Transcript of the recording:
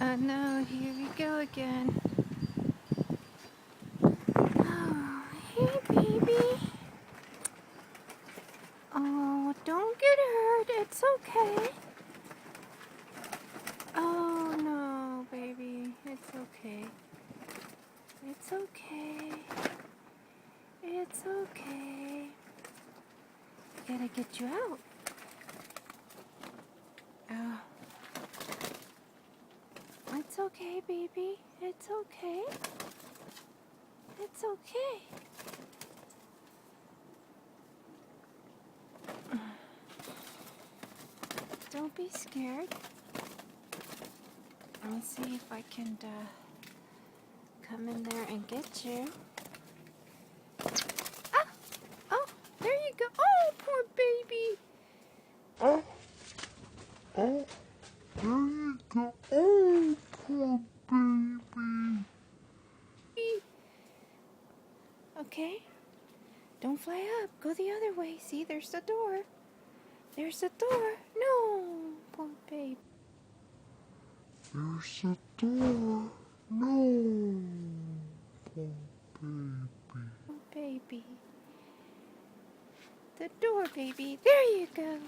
No, here we go again. Oh, hey, baby. Oh, don't get hurt. It's okay. Oh, no, baby. It's okay. It's okay. It's okay. Gotta get you out. Oh. It's okay, baby. It's okay. It's okay. Don't be scared. Let me see if I can come in there and get you. Ah! Oh, there you go. Oh, poor baby. Oh, oh, there you go. Oh, poor baby. Okay. Don't fly up. Go the other way. See, there's the door. There's the door. No, poor baby. There's a door. No, poor baby. Oh, baby. The door, baby. There you go.